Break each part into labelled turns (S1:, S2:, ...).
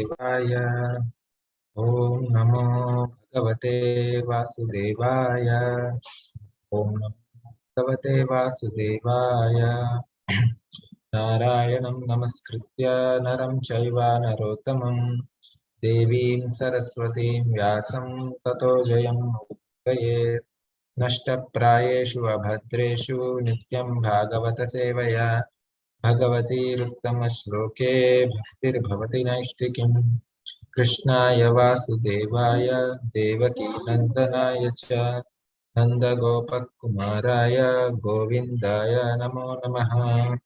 S1: Devaya. Om Namo Bhagavate Vasudevaya. Om Namo Bhagavate Vasudevaya. Narayanam Namaskritya Naram Chaiva Narottamam Devim Saraswatim Vyasam Tato Jayam Udayet Nashtaprayeshu Abhadreshu Nityam Bhagavata Sevaya Bhagavati Ruttama Shloke Bhaktir Bhavati Naishtikim Krishnaya Vasudevaya Devaki Nandanaya Cha Nanda Gopakumaraya Govindaya Namo Namaha.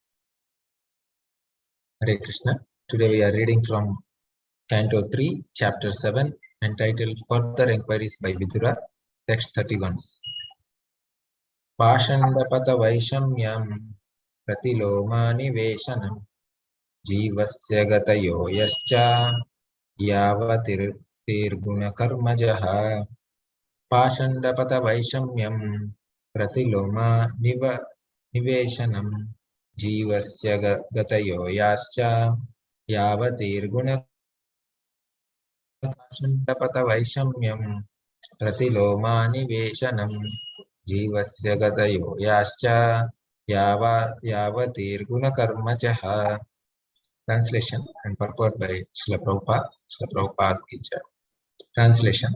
S1: Hare Krishna. Today we are reading from Canto 3, Chapter 7, entitled Further Enquiries by Vidura, text 31. Pashandapata Vaishamyam Pratilomani Veshanam Jivasya Gatayo Yascha Yavatir Tirguna Karmajaha Pashandapata Vaishamyam Pratiloma Niveshanam Jivasya Gatayo Yascha Yavatir Pashandapata Vaishamyam Pratilomanivesanam Jivasya Gatayo Yascha Yavatir Karmajaha. Translation and purport by Srila Prabhupada ki jai. Translation.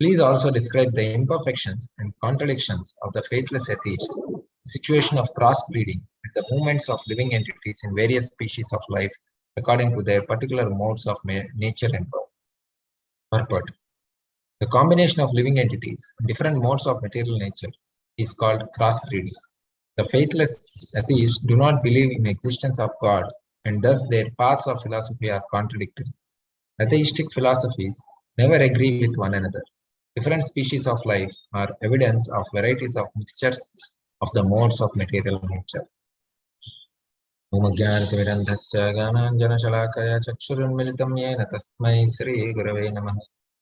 S1: Please also describe the imperfections and contradictions of the faithless atheists, the situation of crossbreeding, and the movements of living entities in various species of life according to their particular modes of nature and birth. Purport. The combination of living entities in different modes of material nature is called crossbreeding. The faithless atheists do not believe in the existence of God, and thus their paths of philosophy are contradictory. Atheistic philosophies never agree with one another. Different species of life are evidence of varieties of mixtures of the modes of material nature. Omagyanatimirandhasya Gananjanashalakaya Chakshurunmilitam Yena Tasmai Sri Gurave Namaha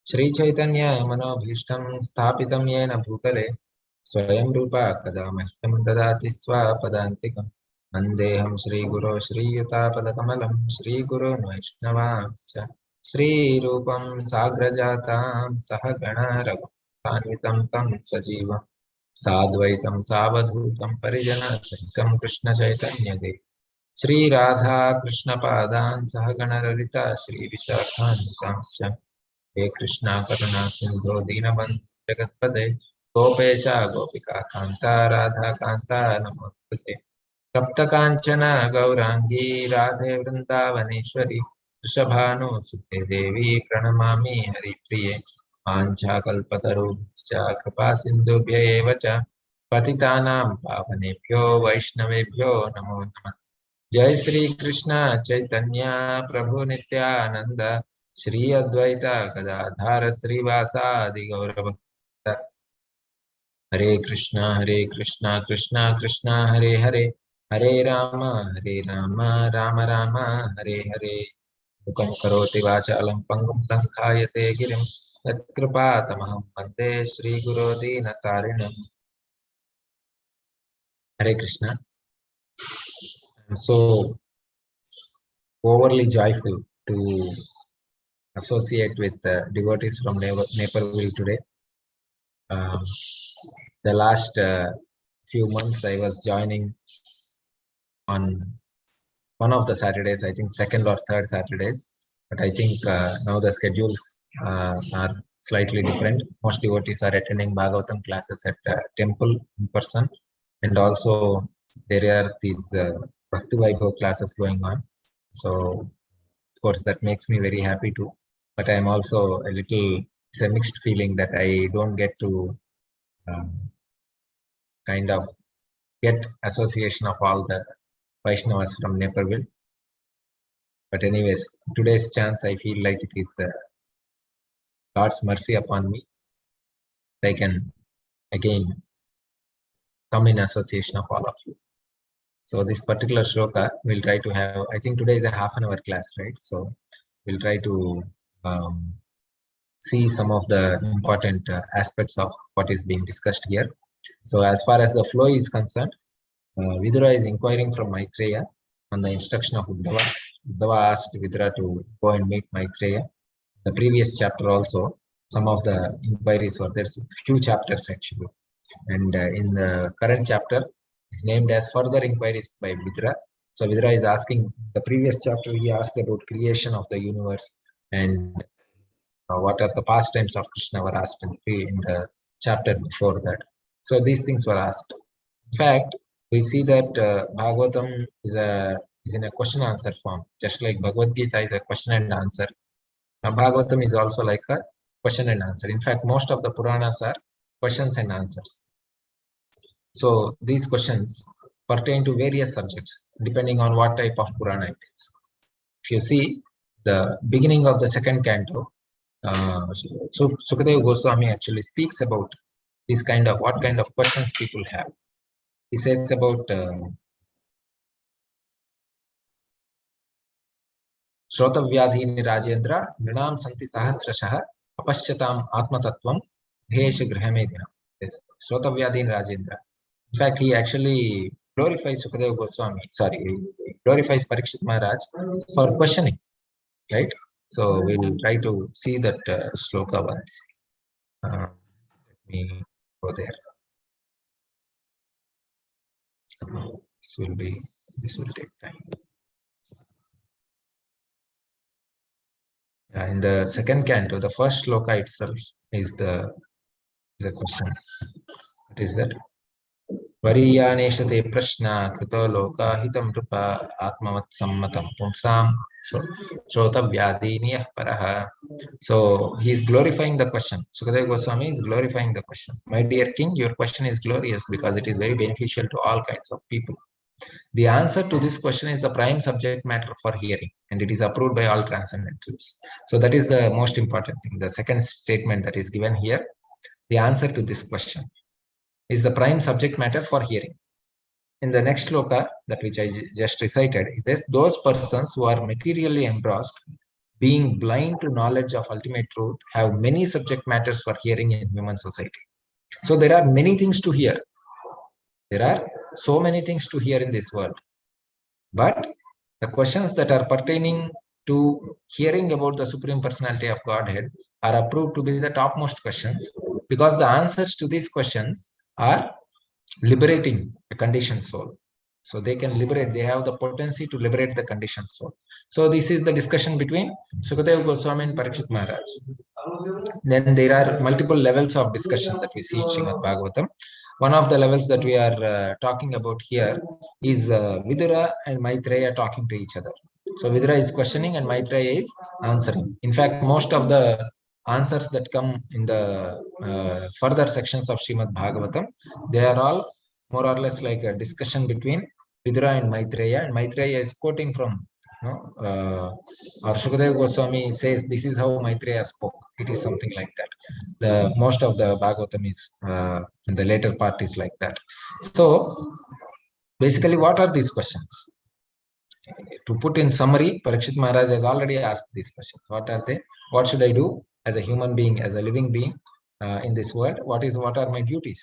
S1: Shri Chaitanya Manobhishtam Sthapitam Yena Bhutale Swayam Rupa Kadamahyam Dadati Swapadantikam Vandeham Shri Guru Shri Yutapadakammalam Shri Guru Vaishnavasya Shri Rupam Sagrajatam Sahagana Raghutanvitam Tam Sajivam Sadvaitam Savadhutam Parijana Sahitam Krishna Chaitanya Dev Shri Radha Krishna Padan Sahagana Lalita Shri Vishakhantamsya He Krishna Karuna Sindhu Dinabandhu Jagatpate Gopesha Gopika Kanta Radha Kanta Namaste Tapta Kanchana Gaurangi Radhe Vrindavaneshwari Vrishabhanu Sute Devi Pranamami Hari Priye Pancha Kalpatarubhya Kripa Sindhubhya Evacha Patitanam Pavanebhyo Vaishnavebhyo Namo Namah Jai Sri Krishna Chaitanya Prabhu Nityananda Shri Advaita Gadadhara Srivasa Adi Gaurabhakta Hare Krishna Krishna Krishna Hare Hare Hare Rama Rama Rama Hare Hare Mukam Karoti Vachalam Pangum Lankhayate Girim Yatkripa Tamaham Vande Shri Guru Dinatarinam. Hare Krishna. I'm so overly joyful to associate with devotees from Naperville today. The last few months I was joining on one of the Saturdays, I think second or third Saturdays, but I think now the schedules are slightly different. Most devotees are attending Bhagavatam classes at temple in person, and also there are these Bhakti Vaibhav classes going on. So of course that makes me very happy too, but I'm also a little, it's a mixed feeling that I don't get to kind of get association of all the Vaishnavas from Naperville. But anyways, today's chance, I feel like it is God's mercy upon me. I can again come in association of all of you. So this particular shloka, we'll try to have, I think today is a half-an-hour class, right? So we'll try to see some of the important aspects of what is being discussed here. So as far as the flow is concerned, Vidura is inquiring from Maitreya on the instruction of Uddhava. Uddhava asked Vidura to go and meet Maitreya. The previous chapter also, some of the inquiries were there, few chapters actually. And in the current chapter, is named as further inquiries by Vidura. So Vidura is asking, the previous chapter he asked about creation of the universe and what are the pastimes of Krishna were asked in the chapter before that. So these things were asked. In fact, we see that Bhagavatam is in a question answer form, just like Bhagavad Gita is a question and answer. Now Bhagavatam is also like a question and answer. In fact, most of the Puranas are questions and answers. So these questions pertain to various subjects depending on what type of Purana it is. If you see the beginning of the second canto, so Sukadeva Goswami actually speaks about this kind of what kind of questions people have. He says about Shrotavyadhini Rajendra Nrinam Santi Sahasrashah Apashyatam Atmatattvam Bhesh Grihamedina. Shrotavyadhini Rajendra. In fact, he actually glorifies Sukadeva Goswami, he glorifies Parikshit Maharaj for questioning, right? So we'll try to see that shloka once. Let me go there. This will take time. In the second canto, the first shloka itself is the question. What is that? Variyaneshate prashna krito loka hitam rupa atmavat sammatam punsam shrotavyadiniyah paraha. So he is glorifying the question. Sukadeva Goswami is glorifying the question. My dear king, your question is glorious because it is very beneficial to all kinds of people. The answer to this question is the prime subject matter for hearing, and it is approved by all transcendentalists. So that is the most important thing. The second statement that is given here, the answer to this question is the prime subject matter for hearing. In the next shloka, that which I just recited, it says, those persons who are materially engrossed, being blind to knowledge of ultimate truth, have many subject matters for hearing in human society. So there are many things to hear. There are so many things to hear in this world. But the questions that are pertaining to hearing about the Supreme Personality of Godhead are approved to be the topmost questions, because the answers to these questions are liberating a conditioned soul. So they can liberate, they have the potency to liberate the conditioned soul. So this is the discussion between Sukadeva Goswami and Parikshit Maharaj. Then there are multiple levels of discussion that we see in Srimad Bhagavatam. One of the levels that we are talking about here is Vidura and Maitreya talking to each other. So Vidura is questioning and Maitreya is answering. In fact, most of the answers that come in the further sections of Srimad Bhagavatam, they are all more or less like a discussion between Vidura and Maitreya is quoting from, or Sukadeva Goswami says, this is how Maitreya spoke. It is something like that. The most of the Bhagavatam is, in the later part is like that. So basically, what are these questions? To put in summary, Parikshit Maharaj has already asked these questions. What are they? What should I do as a human being, as a living being in this world? What are my duties?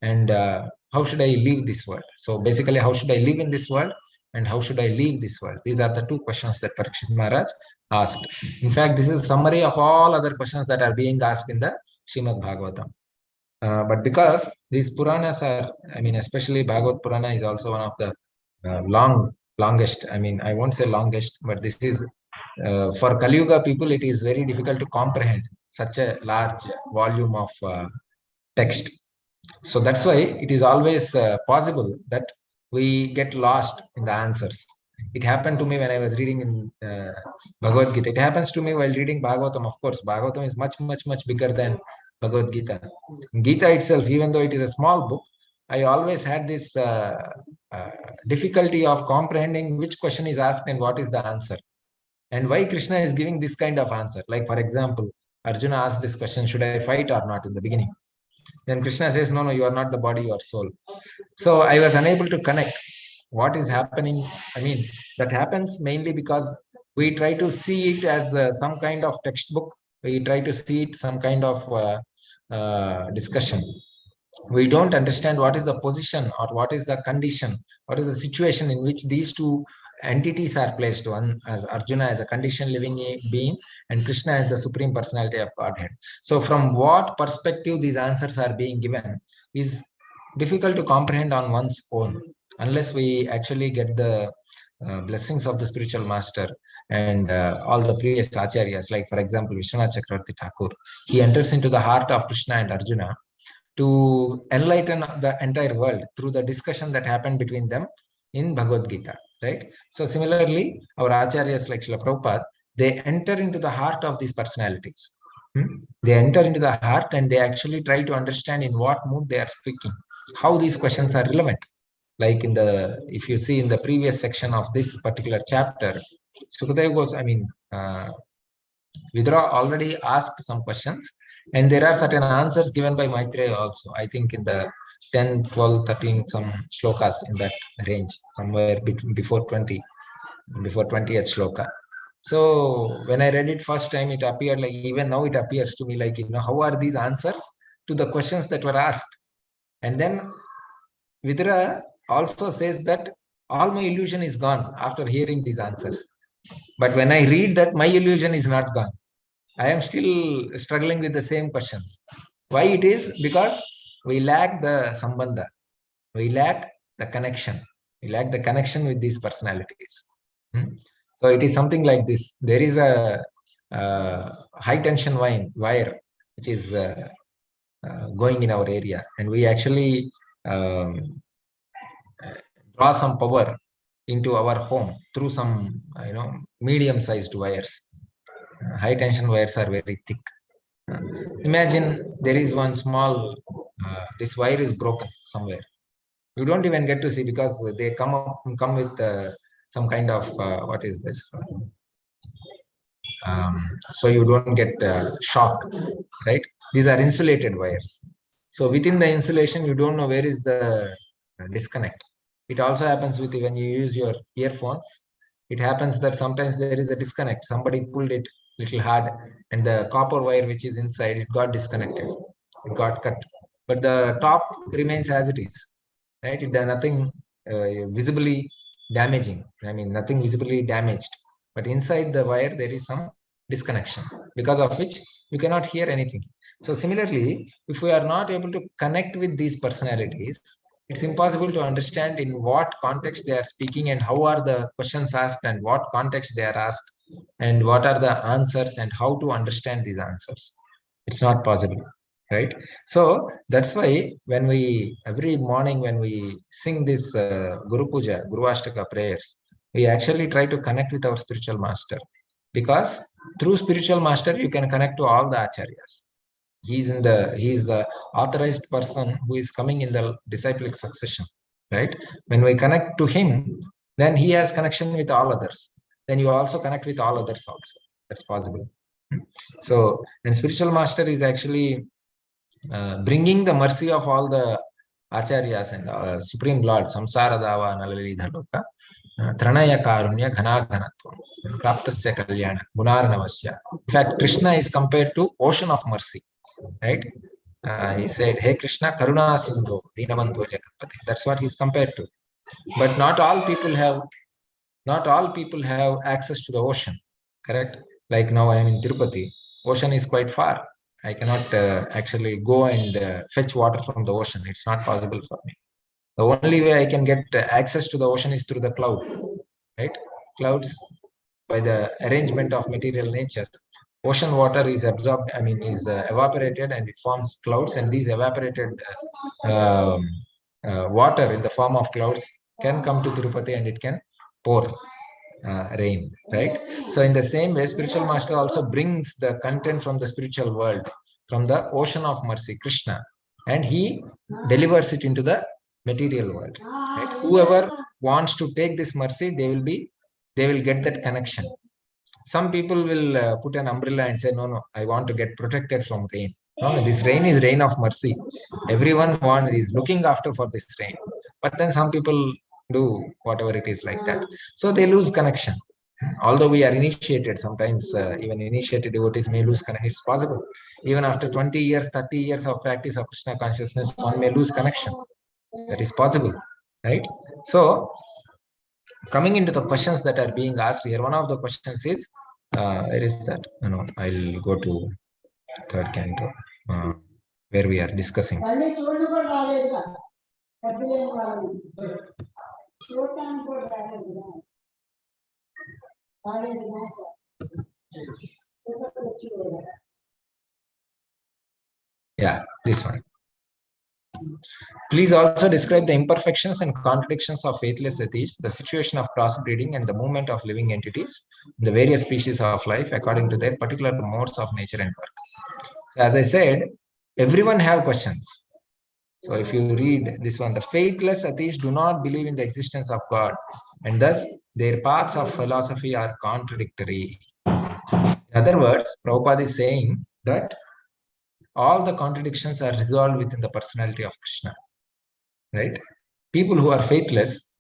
S1: And how should I live this world? So basically, how should I live in this world? And how should I leave this world? These are the two questions that Parikshit Maharaj asked. In fact, this is a summary of all other questions that are being asked in the Srimad Bhagavatam. But because these Puranas are, especially Bhagavad Purana is also one of the longest, I won't say longest, but this is, for Kali Yuga people, it is very difficult to comprehend such a large volume of text. So that's why it is always possible that we get lost in the answers. It happened to me when I was reading in Bhagavad Gita. It happens to me while reading Bhagavatam. Of course, Bhagavatam is much, much, much bigger than Bhagavad Gita. Gita itself, even though it is a small book, I always had this difficulty of comprehending which question is asked and what is the answer. And why Krishna is giving this kind of answer. Like, for example, Arjuna asked this question, should I fight or not in the beginning? Then Krishna says, no, you are not the body, you are soul. So I was unable to connect what is happening. That happens mainly because we try to see it as some kind of textbook. We try to see it some kind of discussion. We don't understand what is the position or what is the condition, what is the situation in which these two entities are placed, one as Arjuna as a conditioned living being and Krishna as the supreme personality of Godhead. So from what perspective these answers are being given is difficult to comprehend on one's own unless we actually get the blessings of the spiritual master and all the previous acharyas, like for example Vishwanath Chakravarti Thakur. He enters into the heart of Krishna and Arjuna to enlighten the entire world through the discussion that happened between them in Bhagavad Gita, right? So similarly, our acharyas like Srila Prabhupada, they enter into the heart of these personalities. They enter into the heart and they actually try to understand in what mood they are speaking, how these questions are relevant. Like if you see in the previous section of this particular chapter, Sukadeva goes, Vidura already asked some questions, and there are certain answers given by Maitreya also. I think in the 10, 12, 13, some shlokas in that range, somewhere between before 20th shloka. So when I read it first time, it appeared like, even now it appears to me like, how are these answers to the questions that were asked? And then Vidura also says that all my illusion is gone after hearing these answers. But when I read that, my illusion is not gone. I am still struggling with the same questions. Why it is? Because we lack the sambandha. We lack the connection. We lack the connection with these personalities. So it is something like this. There is a high tension wire which is going in our area, and we actually draw some power into our home through some medium-sized wires. High tension wires are very thick. Imagine there is one small, this wire is broken somewhere. You don't even get to see because they come with some kind of, what is this? So you don't get shock, right? These are insulated wires. So within the insulation, you don't know where is the disconnect. It also happens with when you use your earphones. It happens that sometimes there is a disconnect. Somebody pulled it little hard and the copper wire which is inside, it got disconnected. It got cut. But the top remains as it is, right? It does nothing visibly damaging. I mean, nothing visibly damaged. But inside the wire, there is some disconnection, because of which you cannot hear anything. So similarly, if we are not able to connect with these personalities, it's impossible to understand in what context they are speaking and how are the questions asked and what context they are asked and what are the answers and how to understand these answers. It's not possible, right? So that's why when every morning when we sing this Guru Puja, Guru Ashtaka prayers, we actually try to connect with our spiritual master, because through spiritual master you can connect to all the acharyas. He is the authorized person who is coming in the disciplic succession, right? When we connect to him, then he has connection with all others. Then you also connect with all others also. That's possible. So, and spiritual master is actually bringing the mercy of all the acharyas and Supreme Lord, Samsara Dava Nalalidhaloka, Tranaya Karunya Ghanaghanatvam, Praptasya Kalyana, Gunarnavasya. In fact, Krishna is compared to ocean of mercy, right? He said, Hey Krishna, Karuna Sindhu, Dinabantu Jagatpati. That's what he's compared to. But not all people have access to the ocean, correct? Like now I am in Tirupati. Ocean is quite far. I cannot actually go and fetch water from the ocean. It's not possible for me. The only way I can get access to the ocean is through the cloud, right? Clouds, by the arrangement of material nature, ocean water is absorbed, is evaporated and it forms clouds, and these evaporated water in the form of clouds can come to Tirupati and it can pour rain, right? So in the same way, spiritual master also brings the content from the spiritual world, from the ocean of mercy, Krishna, and he delivers it into the material world, right? Whoever wants to take this mercy, they will get that connection. Some people will put an umbrella and say, no, I want to get protected from rain. No, this rain is rain of mercy. Everyone is looking after for this rain. But then some people do whatever it is like that. So they lose connection. Although we are initiated, sometimes even initiated devotees may lose connection. It's possible. Even after 20 years, 30 years of practice of Krishna consciousness, one may lose connection. That is possible, right? So coming into the questions that are being asked here, one of the questions is, where is that? No, I'll go to third canto, where we are discussing. Yeah, this one. Please also describe the imperfections and contradictions of faithless atheists, the situation of crossbreeding, and the movement of living entities in the various species of life according to their particular modes of nature and work. So as I said, everyone have questions. So if you read this one, the faithless atheists do not believe in the existence of God, and thus their paths of philosophy are contradictory. In other words, Prabhupada is saying that all the contradictions are resolved within the personality of Krishna. Right? People who are faithless,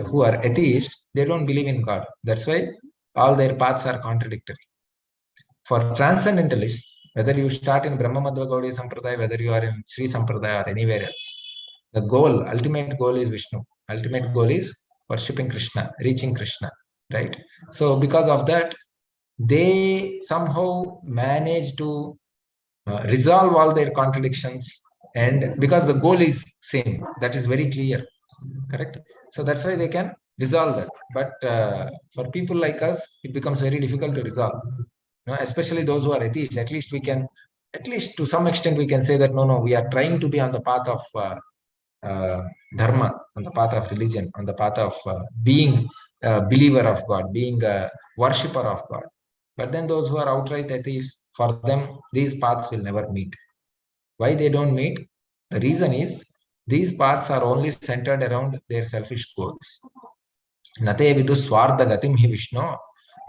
S1: who are atheists, they don't believe in God. That's why all their paths are contradictory. For transcendentalists, whether you start in Brahma Madhva Gaudiya Sampradaya, whether you are in Sri Sampradaya or anywhere else, the goal, ultimate goal is Vishnu. Ultimate goal is worshipping Krishna, reaching Krishna. Right? So because of that, they somehow manage to resolve all their contradictions, and because the goal is same, that is very clear, correct? So that's why they can resolve that. But for people like us, it becomes very difficult to resolve, especially those who are atheists. At least we can, at least to some extent, we can say that no, we are trying to be on the path of dharma, on the path of religion, on the path of being a believer of God, being a worshipper of God. But then those who are outright atheists, for them, these paths will never meet. Why they don't meet? The reason is these paths are only centered around their selfish goals. Nate vidu swartha gatim hi Vishnu,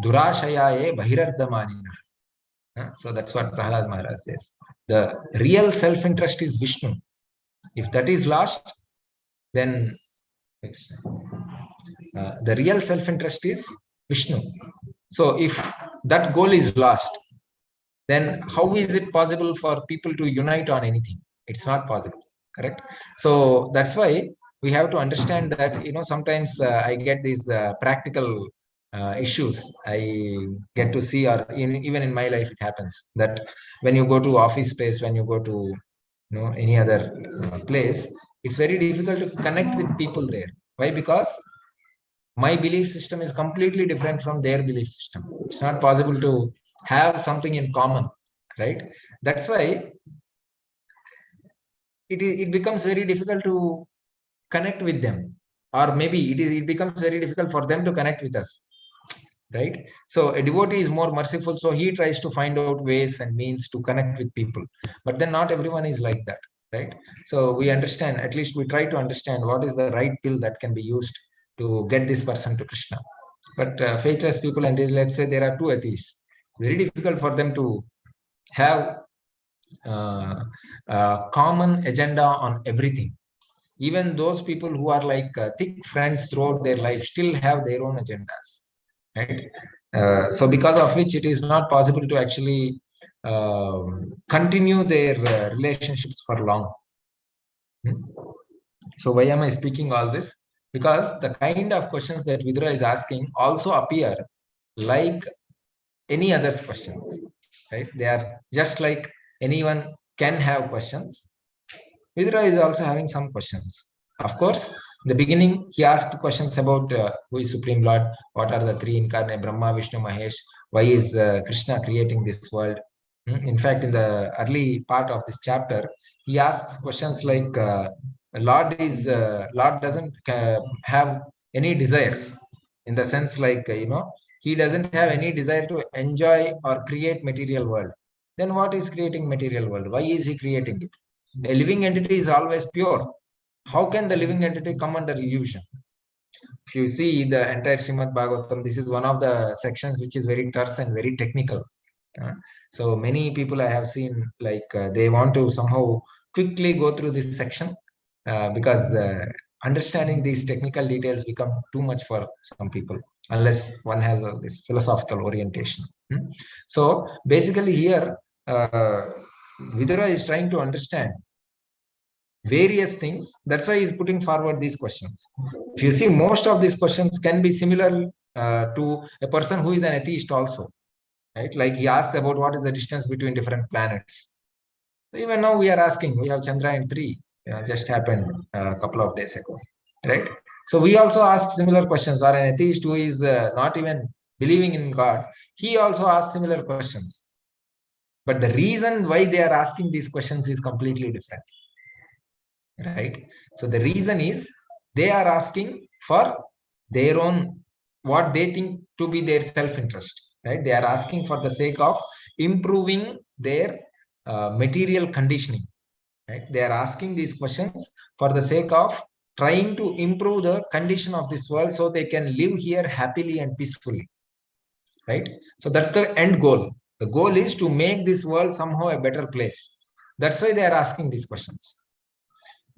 S1: durashayaye bahirardhamanina. So that's what Prahlad Maharaj says. The real self-interest is Vishnu. If that is lost, then the real self-interest is Vishnu. So if that goal is lost, then how is it possible for people to unite on anything? It's not possible, correct? So that's why we have to understand that, sometimes I get these practical issues. I get to see, or even in my life, it happens that when you go to office space, when you go to any other place, it's very difficult to connect with people there. Why? Because my belief system is completely different from their belief system. It's not possible to have something in common, right? That's why it becomes very difficult to connect with them, or maybe it becomes very difficult for them to connect with us, right? So a devotee is more merciful, so he tries to find out ways and means to connect with people, but then not everyone is like that, right? So we understand, at least we try to understand what is the right pill that can be used to get this person to Krishna. But faithless people, and let's say there are two atheists, it's very difficult for them to have a common agenda on everything. Even those people who are like thick friends throughout their life still have their own agendas, right? So because of which it is not possible to actually continue their relationships for long. So why am I speaking all this? Because the kind of questions that Vidura is asking also appear like any other's questions, right? They are just like anyone can have questions. Vidura is also having some questions. Of course, in the beginning, he asked questions about who is Supreme Lord, what are the three incarnate, Brahma, Vishnu, Mahesh, why is Krishna creating this world? In fact, in the early part of this chapter, he asks questions like, Lord doesn't have any desires, in the sense like, he doesn't have any desire to enjoy or create material world. Then what is creating material world? Why is he creating it? A living entity is always pure. How can the living entity come under illusion? If you see the entire Srimad Bhagavatam, this is one of the sections which is very terse and very technical. So many people I have seen, like they want to somehow quickly go through this section because understanding these technical details become too much for some people, unless one has this philosophical orientation. So basically here, Vidura is trying to understand various things. That's why he's putting forward these questions. If you see, most of these questions can be similar to a person who is an atheist also, right? Like he asks about what is the distance between different planets. Even now we are asking, we have Chandrayaan 3, just happened a couple of days ago, right? So we also ask similar questions, or an atheist who is not even believing in God, he also asks similar questions. But the reason why they are asking these questions is completely different, right? So the reason is they are asking for their own, what they think to be their self-interest, right? They are asking for the sake of improving their material conditioning, right? They are asking these questions for the sake of trying to improve the condition of this world so they can live here happily and peacefully, right? So that's the end goal. The goal is to make this world somehow a better place. That's why they are asking these questions.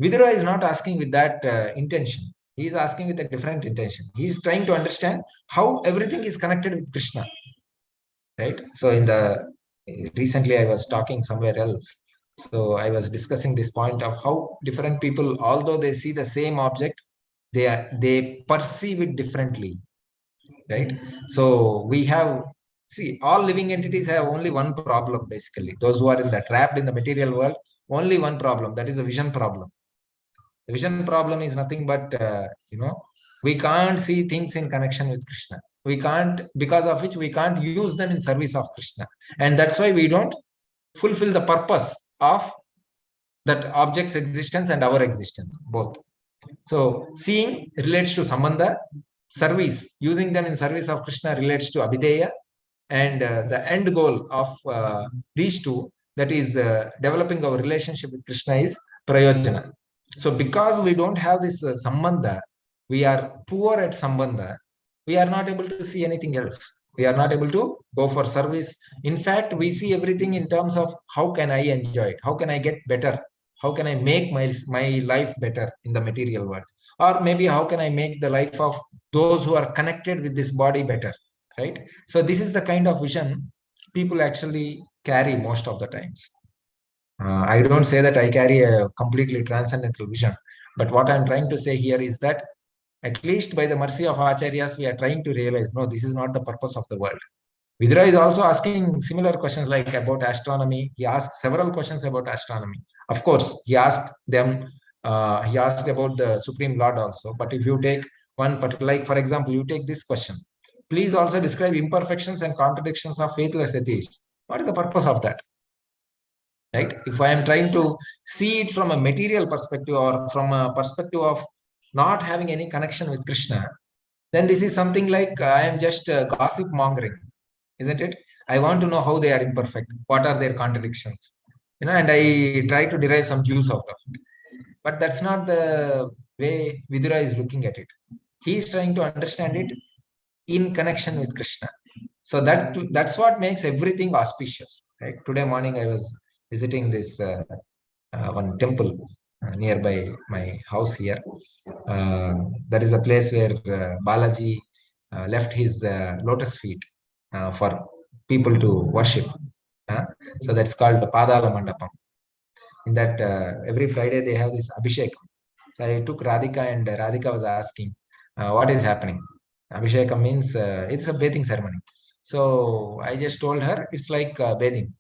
S1: Vidura is not asking with that intention. He is asking with a different intention. He is trying to understand how everything is connected with Krishna, right? So in the recently I was talking somewhere else. So I was discussing this point of how different people, although they see the same object, they perceive it differently, right? So we have, see, all living entities have only one problem basically. Those who are in the trapped in the material world, only one problem, that is a vision problem. The vision problem is nothing but, we can't see things in connection with Krishna. We can't, because of which we can't use them in service of Krishna. And that's why we don't fulfill the purpose of that object's existence and our existence, both. So seeing relates to Sambandha, service, using them in service of Krishna relates to Abhideya, and the end goal of these two, that is developing our relationship with Krishna, is Prayojana. So because we don't have this Sambandha, we are poor at Sambandha, we are not able to see anything else. We are not able to go for service. In fact, we see everything in terms of how can I enjoy it? How can I get better? How can I make my life better in the material world? Or maybe how can I make the life of those who are connected with this body better, right? So this is the kind of vision people actually carry most of the times. I don't say that I carry a completely transcendental vision, but what I'm trying to say here is that at least by the mercy of Acharyas, we are trying to realize, no, this is not the purpose of the world. Vidura is also asking similar questions like about astronomy. He asked several questions about astronomy. Of course, he asked them, he asked about the Supreme Lord also. But if you take one particular, like for example, you take this question, please also describe imperfections and contradictions of faithless atheists. What is the purpose of that? Right? If I am trying to see it from a material perspective or from a perspective of not having any connection with Krishna, then this is something like I am just gossip mongering, isn't it? I want to know how they are imperfect, what are their contradictions, and I try to derive some juice out of it. But that's not the way Vidura is looking at it. He is trying to understand it in connection with Krishna. So that's what makes everything auspicious. Right? Today morning I was visiting this one temple nearby my house here. That is a place where Balaji left his lotus feet for people to worship. So that's called the Padala Mandapam. In that, every Friday they have this Abhishekam. So I took Radhika, and Radhika was asking, what is happening? Abhishekam means it's a bathing ceremony. So I just told her it's like bathing.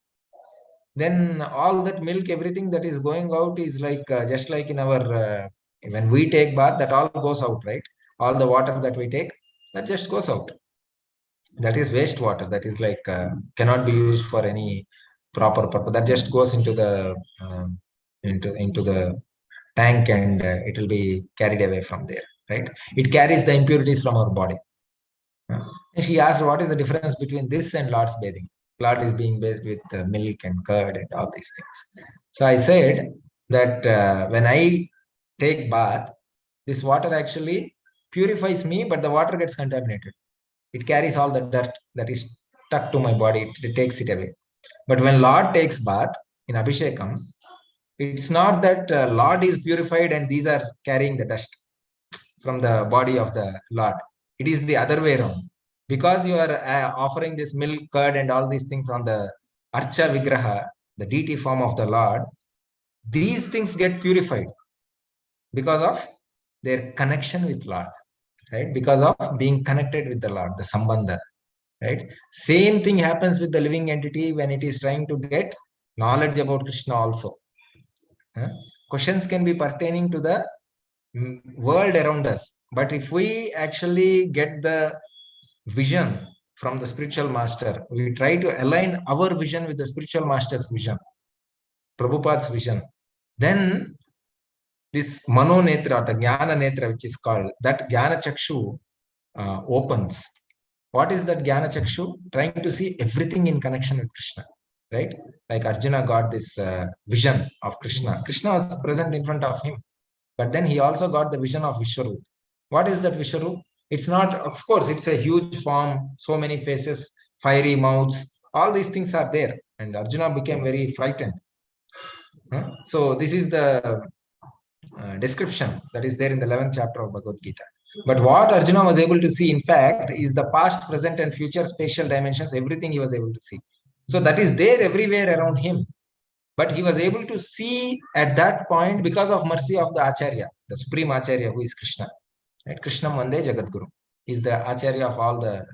S1: Then all that milk, everything that is going out is like just like in our when we take bath, that all goes out, right? All the water that we take, that just goes out. That is wastewater. That is like cannot be used for any proper purpose. That just goes into the into the tank, and it will be carried away from there, right? It carries the impurities from our body. And she asked, what is the difference between this and Lord's bathing? Lord is being bathed with milk and curd and all these things. So I said that when I take bath, this water actually purifies me, but the water gets contaminated. It carries all the dirt that is stuck to my body. It takes it away. But when Lord takes bath in Abhishekam, it's not that Lord is purified and these are carrying the dust from the body of the Lord. It is the other way around. Because you are offering this milk, curd, and all these things on the Archa Vigraha, the deity form of the Lord, these things get purified because of their connection with Lord, right? Because of being connected with the Lord, the sambandha, right? Same thing happens with the living entity when it is trying to get knowledge about Krishna also. Questions can be pertaining to the world around us, but if we actually get the vision from the spiritual master, we try to align our vision with the spiritual master's vision, Prabhupada's vision, then this mano netra, the jnana netra, which is called, that jnana chakshu opens. What is that jnana chakshu? Trying to see everything in connection with Krishna, right? Like Arjuna got this vision of Krishna. Krishna was present in front of him, but then he also got the vision of Vishwarup. What is that Vishwarup? It's not, of course, it's a huge form, so many faces, fiery mouths, all these things are there. And Arjuna became very frightened. So this is the description that is there in the 11th chapter of Bhagavad Gita. But what Arjuna was able to see, in fact, is the past, present, and future spatial dimensions, everything he was able to see. So that is there everywhere around him. But he was able to see at that point because of mercy of the Acharya, the Supreme Acharya, who is Krishna. Right? Krishna Vande Jagadguru is the Acharya of all the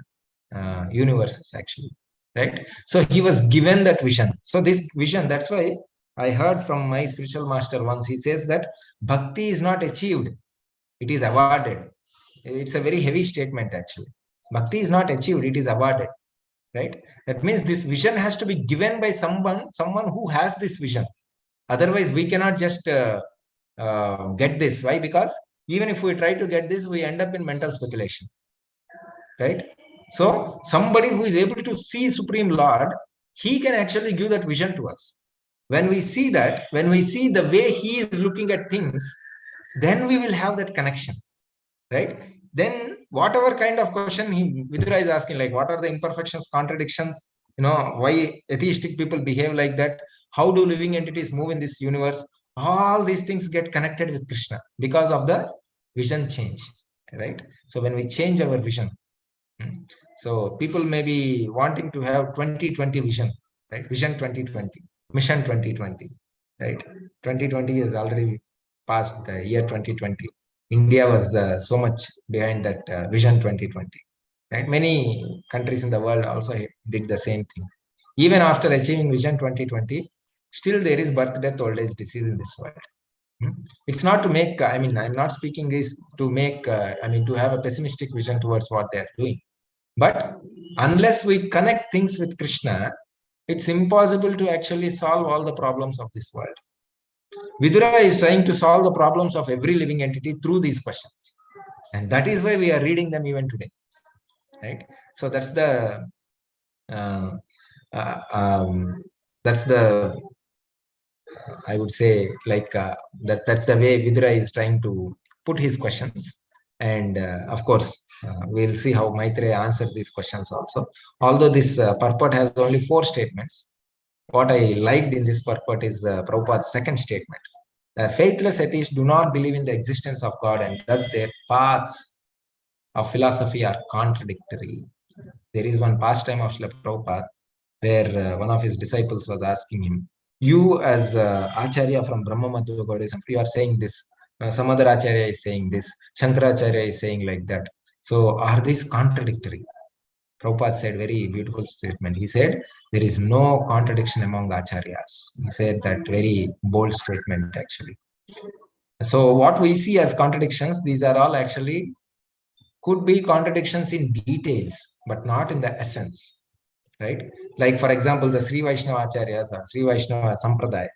S1: universes, actually. Right? So he was given that vision. So this vision, that's why I heard from my spiritual master once, he says that bhakti is not achieved, it is awarded. It's a very heavy statement, actually. Bhakti is not achieved, it is awarded. Right? That means this vision has to be given by someone who has this vision. Otherwise, we cannot just get this. Why? Because even if we try to get this, we end up in mental speculation. Right? So somebody who is able to see Supreme Lord, he can actually give that vision to us. When we see that, when we see the way he is looking at things, then we will have that connection. Right? Then whatever kind of question Vidura is asking, like what are the imperfections, contradictions, why atheistic people behave like that, how do living entities move in this universe, all these things get connected with Krishna because of the vision change, right? So when we change our vision, so people may be wanting to have 2020 vision, right? Vision 2020, mission 2020, right? 2020 is already past the year 2020. India was so much behind that vision 2020. Right? Many countries in the world also did the same thing. Even after achieving vision 2020, still there is birth, death, old age, disease in this world. It's not to make, I'm not speaking this to make, to have a pessimistic vision towards what they are doing. But unless we connect things with Krishna, it's impossible to actually solve all the problems of this world. Vidura is trying to solve the problems of every living entity through these questions. And that is why we are reading them even today. Right? So that's the I would say, like that's the way Vidura is trying to put his questions. And of course, we'll see how Maitreya answers these questions also. Although this purport has only 4 statements, what I liked in this purport is Prabhupada's second statement. Faithless atheists do not believe in the existence of God, and thus their paths of philosophy are contradictory. There is one pastime of Srila Prabhupada where one of his disciples was asking him, you as Acharya from Brahma Madhva Gaudism, you are saying this, some other Acharya is saying this, Shankaracharya is saying like that. So are these contradictory? Prabhupada said very beautiful statement. He said, there is no contradiction among the Acharyas. He said that very bold statement actually. So what we see as contradictions, these are all actually could be contradictions in details, but not in the essence, right? Like for example, the Sri Vaishnava Acharyas or Sri Vaishnava Sampradaya,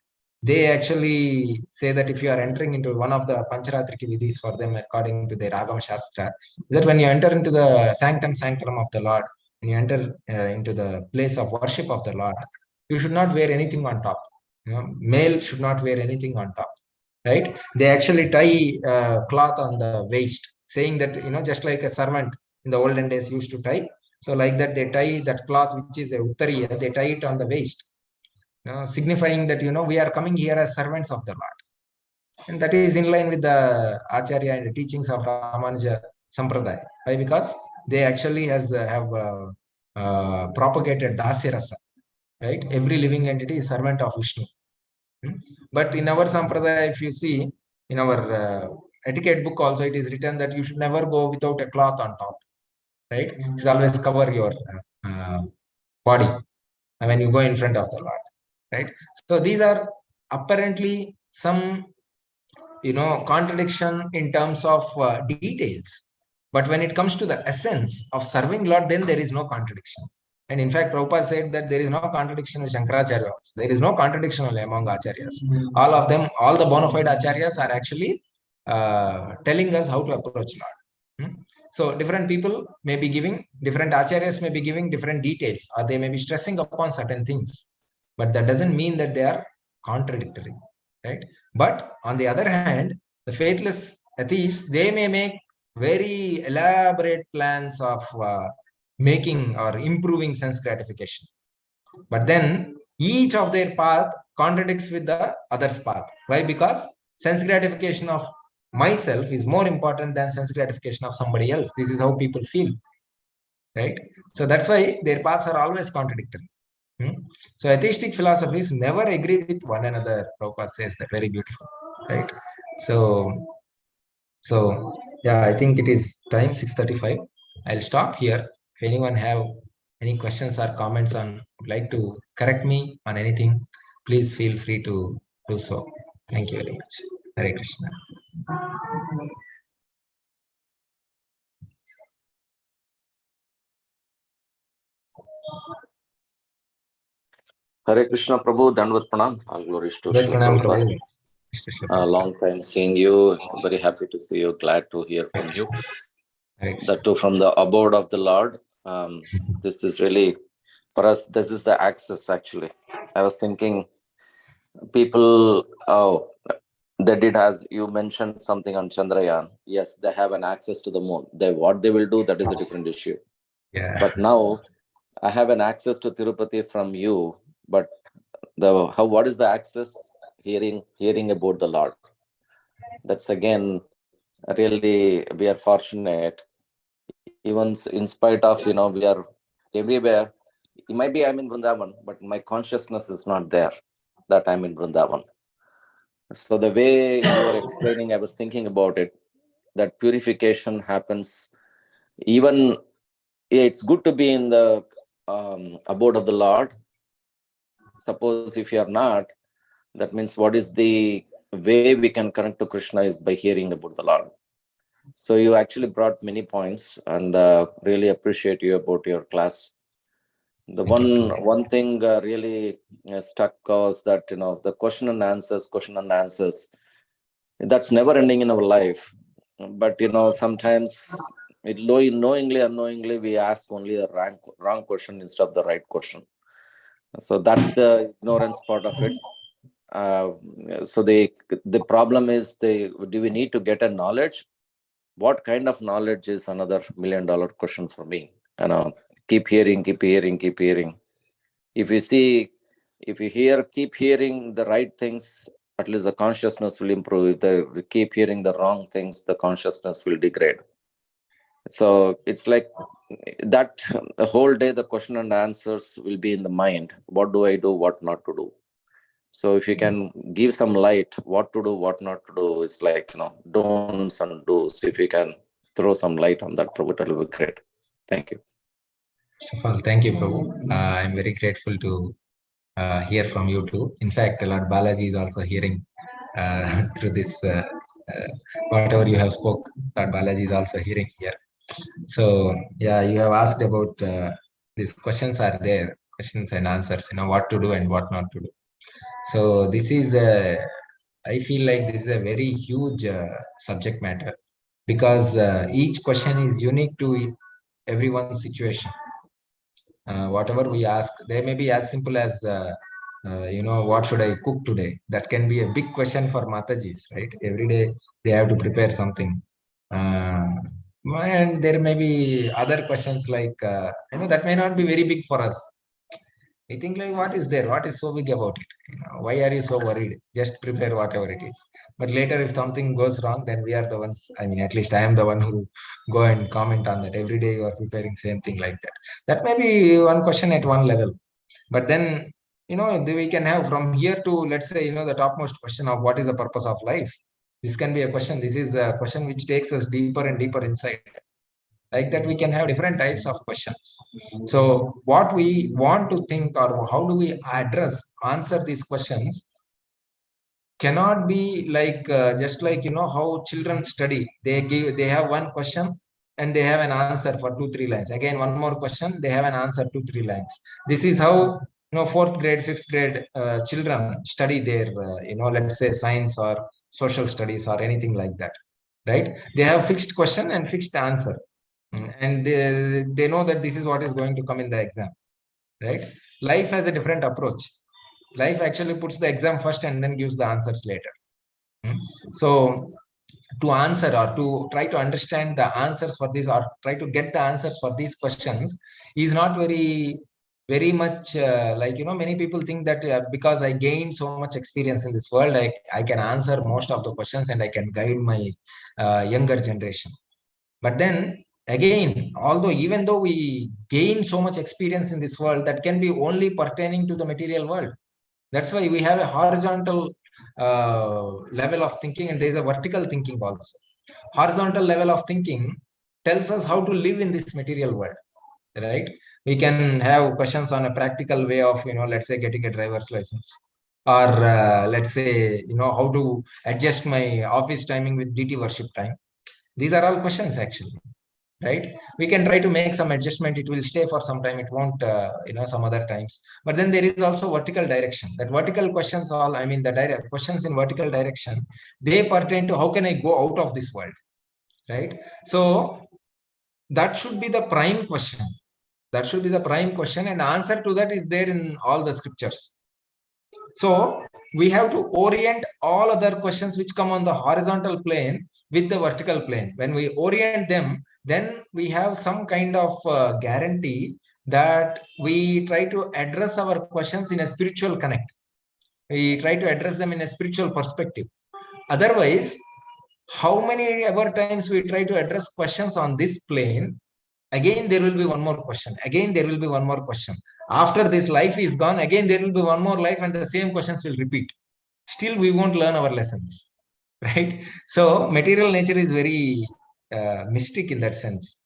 S1: they actually say that if you are entering into one of the Pancharatriki Vidhis for them according to their Agama Shastra, that when you enter into the sanctum of the Lord, when you enter into the place of worship of the Lord, you should not wear anything on top. Male should not wear anything on top, right? They actually tie cloth on the waist, saying that, just like a servant in the olden days used to tie. So like that, they tie that cloth, which is a uttariya, they tie it on the waist, signifying that, we are coming here as servants of the Lord. And that is in line with the Acharya and the teachings of Ramanuja Sampradaya. Why? Because they actually have propagated Dasya Rasa, right? Every living entity is servant of Vishnu. But in our sampradaya, if you see, in our etiquette book also, it is written that you should never go without a cloth on top, right? You should always cover your body when you go in front of the Lord, right? So these are apparently some, contradiction in terms of details. But when it comes to the essence of serving Lord, then there is no contradiction. And in fact, Prabhupada said that there is no contradiction with Shankaracharya. There is no contradiction among acharyas. All of them, all the bona fide acharyas are actually telling us how to approach Lord. So different people may be giving, different acharyas may be giving different details, or they may be stressing upon certain things. But that doesn't mean that they are contradictory, right? But on the other hand, the faithless atheists, they may make very elaborate plans of making or improving sense gratification. But then each of their path contradicts with the other's path. Why? Because sense gratification of myself is more important than sense gratification of somebody else. This is how people feel, right? So that's why their paths are always contradictory. So atheistic philosophies never agree with one another. Prabhupada says that very beautiful, right? So yeah, I think it is time 6:35. I'll stop here. If anyone have any questions or comments on, would like to correct me on anything, please feel free to do so. Thank you very much. Hare Krishna.
S2: Hare Krishna, Prabhu, Dandvat Pranam. All glories to
S1: Dandvat
S2: Srila
S1: Pranam,
S2: Prabhupada.
S1: Prabhu.
S2: Long time seeing you. Very happy to see you. Glad to hear from you. That too from the abode of the Lord. This is really, for us, this is the access actually. I was thinking, people, they did, as you mentioned something on Chandrayaan. Yes, they have an access to the moon. What they will do, that is a different issue.
S1: Yeah.
S2: But now I have an access to Tirupati from you. But what is the access? Hearing about the Lord. That's again, really, we are fortunate. Even in spite of, we are everywhere. It might be I'm in Vrindavan, but my consciousness is not there that I'm in Vrindavan. So the way you were explaining, I was thinking about it, that purification happens. Even it's good to be in the abode of the Lord. Suppose if you are not, that means what is the way we can connect to Krishna is by hearing about the Lord. So you actually brought many points, and really appreciate you about your class. The one thing really stuck was that the question and answers, that's never ending in our life. But sometimes knowingly or unknowingly we ask only the wrong question instead of the right question. So that's the ignorance part of it. So the problem is, do we need to get a knowledge? What kind of knowledge is another $1 million question for me. Keep hearing. If you keep hearing the right things, at least the consciousness will improve. If they keep hearing the wrong things, the consciousness will degrade. So it's like that the whole day, the question and answers will be in the mind. What do I do? What not to do? So if you can give some light, what to do, what not to do, is like, don'ts and do's. If you can throw some light on that, Prabhu, that will be great. Thank you.
S1: First of all, thank you, Prabhu. I'm very grateful to hear from you too. In fact, Lord Balaji is also hearing through this, whatever you have spoke, Lord Balaji is also hearing here. So yeah, you have asked about these questions are there, questions and answers, what to do and what not to do. So this is I feel like this is a very huge subject matter, because each question is unique to everyone's situation. Whatever we ask, they may be as simple as what should I cook today? That can be a big question for Matajis, right? Every day they have to prepare something. And there may be other questions like, that may not be very big for us. We think like, what is there? What is so big about it? Why are you so worried? Just prepare whatever it is. But later, if something goes wrong, then we are the ones. I mean, at least I am the one who go and comment on that. Every day you are preparing same thing like that. That may be one question at one level. But then we can have from here to, let's say, the topmost question of what is the purpose of life. This can be a question. This is a question which takes us deeper and deeper inside. Like that, we can have different types of questions. So what we want to think, or how do we answer these questions, cannot be like just like how children study. They have one question and they have an answer for 2-3 lines. Again, one more question, they have an answer 2-3 lines. This is how fourth grade, fifth grade children study their let's say science or social studies or anything like that, right? They have fixed question and fixed answer. And they know that this is what is going to come in the exam, right? Life has a different approach. Life actually puts the exam first and then gives the answers later. So to answer or to try to understand the answers for this, or try to get the answers for these questions, is not very much like many people think that because I gained so much experience in this world, I can answer most of the questions and I can guide my younger generation. But then again, even though we gain so much experience in this world, that can be only pertaining to the material world. That's why we have a horizontal level of thinking, and there's a vertical thinking also. Horizontal level of thinking tells us how to live in this material world, right? We can have questions on a practical way of, let's say, getting a driver's license, or let's say, how to adjust my office timing with DT worship time. These are all questions actually, right? We can try to make some adjustment. It will stay for some time. It won't, some other times. But then there is also vertical direction. That vertical questions, the direct questions in vertical direction, they pertain to how can I go out of this world, right? So that should be the prime question. That should be the prime question, and answer to that is there in all the scriptures. So we have to orient all other questions which come on the horizontal plane with the vertical plane. When we orient them, then we have some kind of guarantee that we try to address our questions in a spiritual connect. We try to address them in a spiritual perspective. Otherwise, how many ever times we try to address questions on this plane, again there will be one more question. Again there will be one more question. After this life is gone, again there will be one more life, and the same questions will repeat. Still, we won't learn our lessons, right? So material nature is very mystic in that sense.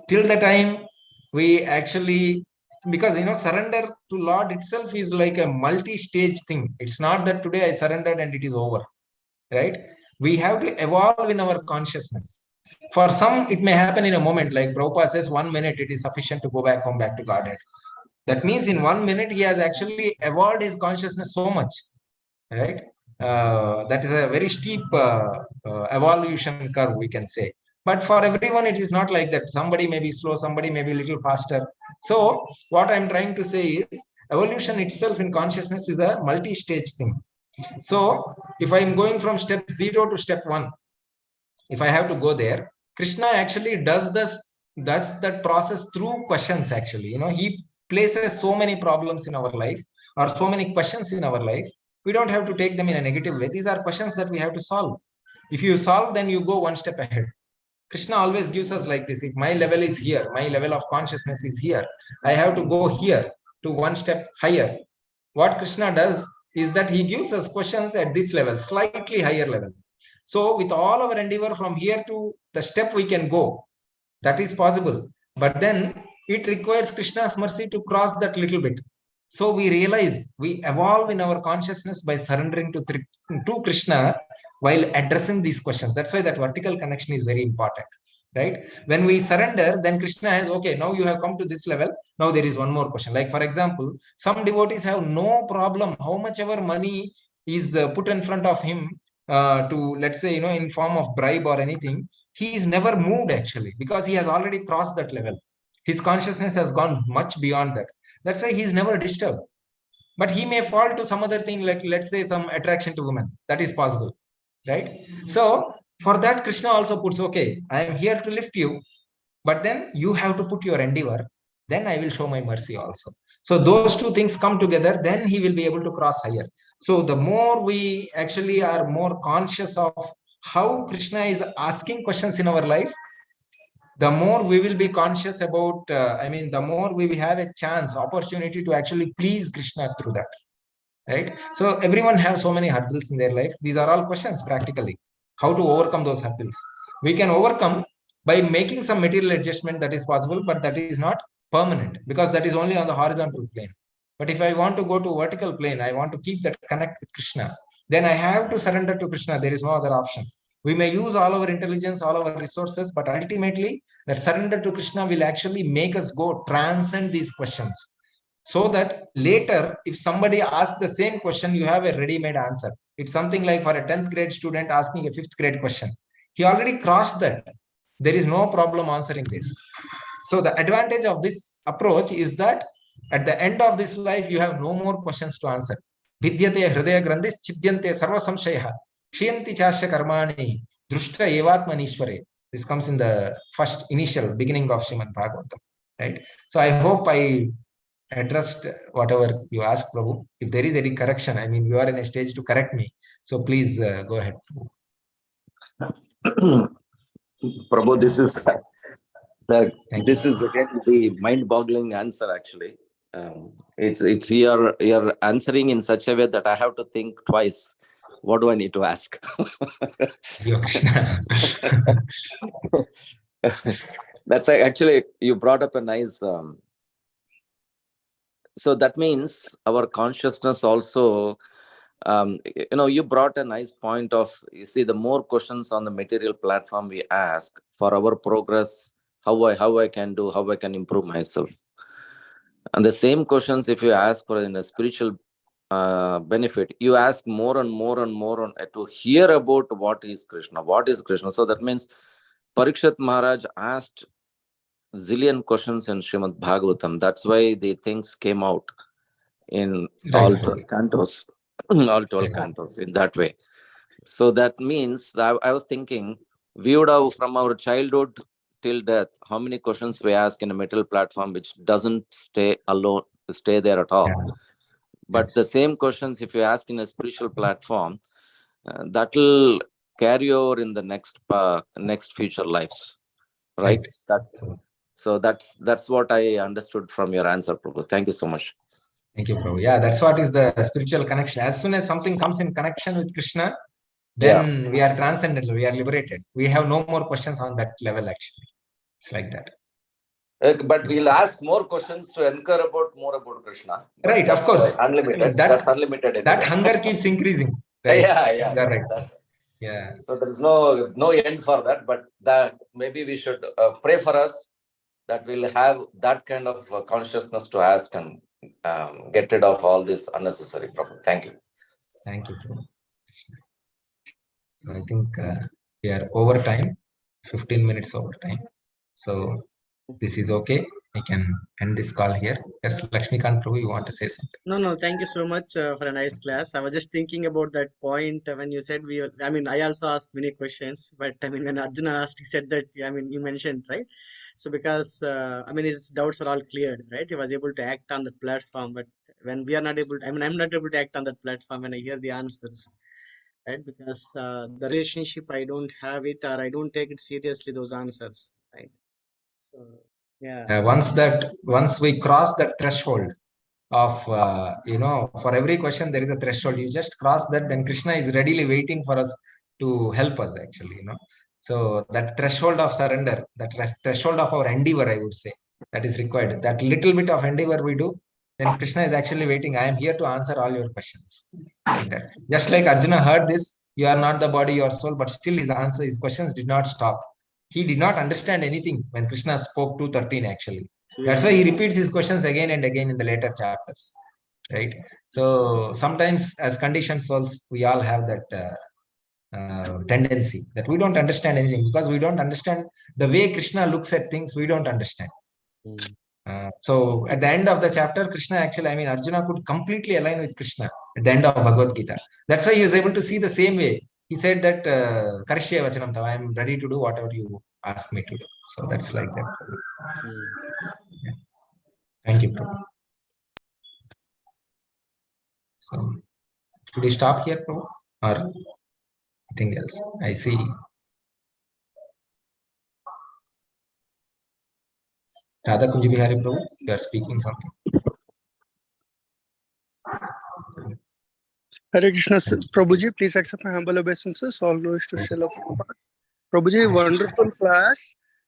S1: Till the time we actually, because surrender to Lord itself is like a multi-stage thing. It's not that today I surrendered and it is over, right? We have to evolve in our consciousness. For some, it may happen in a moment. Like Prabhupada says, 1 minute it is sufficient to go back home, back to Godhead. That means in 1 minute he has actually evolved his consciousness so much, right? That is a very steep evolution curve, we can say. But for everyone, it is not like that. Somebody may be slow, somebody may be a little faster. So what I'm trying to say is, evolution itself in consciousness is a multi-stage thing. So if I'm going from step 0 to step 1, if I have to go there, Krishna actually does that process through questions. Actually, he places so many problems in our life, or so many questions in our life. We don't have to take them in a negative way. These are questions that we have to solve. If you solve, then you go one step ahead. Krishna always gives us like this. If my level is here, my level of consciousness is here, I have to go here to one step higher. What Krishna does is that he gives us questions at this level, slightly higher level. So with all our endeavor from here to the step we can go, that is possible. But then it requires Krishna's mercy to cross that little bit. So we realize we evolve in our consciousness by surrendering to Krishna while addressing these questions. That's why that vertical connection is very important, right? When we surrender, then Krishna has, okay, now you have come to this level. Now there is one more question. Like, for example, some devotees have no problem how much ever money is put in front of him to, let's say, in form of bribe or anything. He is never moved actually, because he has already crossed that level. His consciousness has gone much beyond that. That's why he is never disturbed. But he may fall to some other thing, like, let's say, some attraction to women. That is possible, right? So for that, Krishna also puts, okay, I am here to lift you, but then you have to put your endeavor. Then I will show my mercy also. So those two things come together, then he will be able to cross higher. So the more we actually are more conscious of how Krishna is asking questions in our life, the more we will be conscious about, the more we will have a chance, opportunity to actually please Krishna through that. Right? So everyone has so many hurdles in their life. These are all questions practically. How to overcome those hurdles? We can overcome by making some material adjustment, that is possible, but that is not permanent, because that is only on the horizontal plane. But if I want to go to vertical plane, I want to keep that connect with Krishna, then I have to surrender to Krishna. There is no other option. We may use all our intelligence, all our resources, but ultimately that surrender to Krishna will actually make us go transcend these questions. So that later, if somebody asks the same question, you have a ready-made answer. It's something like for a 10th grade student asking a 5th grade question. He already crossed that. There is no problem answering this. So the advantage of this approach is that at the end of this life, you have no more questions to answer. Vidyate hridaya grandis chidyante sarva samshayah kshiyanti chasya karmani drushta evatmanishware. This comes in the first initial beginning of Srimad Bhagavatam. Right? So I hope I addressed whatever you asked, Prabhu. If there is any correction, you are in a stage to correct me. So please go ahead.
S2: Prabhu, this is again the mind-boggling answer. Actually, it's you're answering in such a way that I have to think twice. What do I need to ask? That's actually, you brought up a nice. So that means our consciousness also. You brought a nice point of, you see, the more questions on the material platform we ask for our progress, how I can do, how I can improve myself. And the same questions, if you ask for in a spiritual benefit, you ask more and more and more on to hear about what is Krishna. So that means Parikshit Maharaj asked zillion questions in Srimad Bhagavatam. That's why the things came out in all 12 cantos. All 12 cantos in that way. So that means that I was thinking, we would have, from our childhood till death, how many questions we ask in a material platform which doesn't stay there at all. But the same questions, if you ask in a spiritual platform, that will carry over in the next future lives, right? So that's what I understood from your answer, Prabhu. Thank you so much.
S1: Thank you, Prabhu. Yeah, that's what is the spiritual connection. As soon as something comes in connection with Krishna, then we are transcendental, we are liberated. We have no more questions on that level, actually. It's like that.
S2: But we'll ask more questions to inquire more about Krishna.
S1: Right, of course.
S2: Unlimited. That's unlimited. Anyway.
S1: That hunger keeps increasing. Right?
S2: Yeah.
S1: You're right.
S2: Yeah. So there is no end for that, but that maybe we should pray for us that we'll have that kind of consciousness to ask and get rid of all this unnecessary problem. Thank you.
S1: Thank you. So I think we are over time, 15 minutes over time. So this is okay. I can end this call here. Yes, Lakshmikant Prabhu, you want to say something?
S3: No, thank you so much for a nice class. I was just thinking about that point when you said I also asked many questions, but when Arjuna asked, he said that, you mentioned, right? So because, his doubts are all cleared, right? He was able to act on the platform, but when we are not able to, I'm not able to act on that platform when I hear the answers, right? Because the relationship, I don't have it, or I don't take it seriously, those answers, right? So, yeah.
S1: Once we cross that threshold of, for every question, there is a threshold. You just cross that, then Krishna is readily waiting for us to help us, actually, So that threshold of surrender, that threshold of our endeavor, I would say, that is required. That little bit of endeavor we do, then Krishna is actually waiting. I am here to answer all your questions. Like that. Just like Arjuna heard this, you are not the body, your soul, but still his questions did not stop. He did not understand anything when Krishna spoke 2:13, actually. That's why he repeats his questions again and again in the later chapters, right? So sometimes as conditioned souls, we all have that tendency that we don't understand anything, because we don't understand the way Krishna looks at things. We don't understand. So at the end of the chapter, Krishna actually, Arjuna could completely align with Krishna at the end of Bhagavad Gita. That's why he was able to see the same way. He said that, Karishya Vachanam Tava, I am ready to do whatever you ask me to do. So that's like that. Yeah. Thank you, Prabhu. So should we stop here, Prabhu? Or anything else? I see. Radha Kunj Bihari Prabhu, you are speaking something.
S4: Hare Krishna, Prabhuji, please accept my humble obeisances. All glories to Srila Prabhupada. Prabhuji, wonderful class.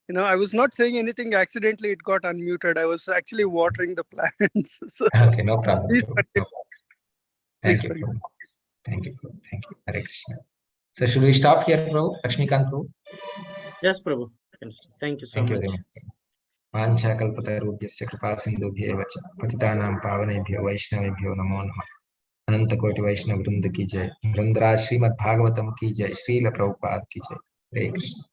S4: You know, I was not saying anything accidentally, it got unmuted. I was actually watering the plants. So
S1: Okay, no problem.
S4: please
S1: Prabhu.
S4: continue.
S1: Thank
S4: Please
S1: you,
S4: continue.
S1: Prabhu. Thank you, Prabhu. Thank you. Hare Krishna. So should we stop here, Prabhu? Lakshmikant Prabhu?
S3: Yes, Prabhu. Thank you so
S1: Thank you
S3: much.
S1: very much. वाञ्छाकल्पतरुभ्यश्च कृपासिन्धुभ्येव च पतितानां पावनेभ्यो वैष्णवेभ्यो नमो नमः। अनंत कोटि वैष्णव वृंद की जय। वृंदराज श्रीमद् भागवतम की जय। श्रील प्रभुपाद की जय। हरे कृष्ण।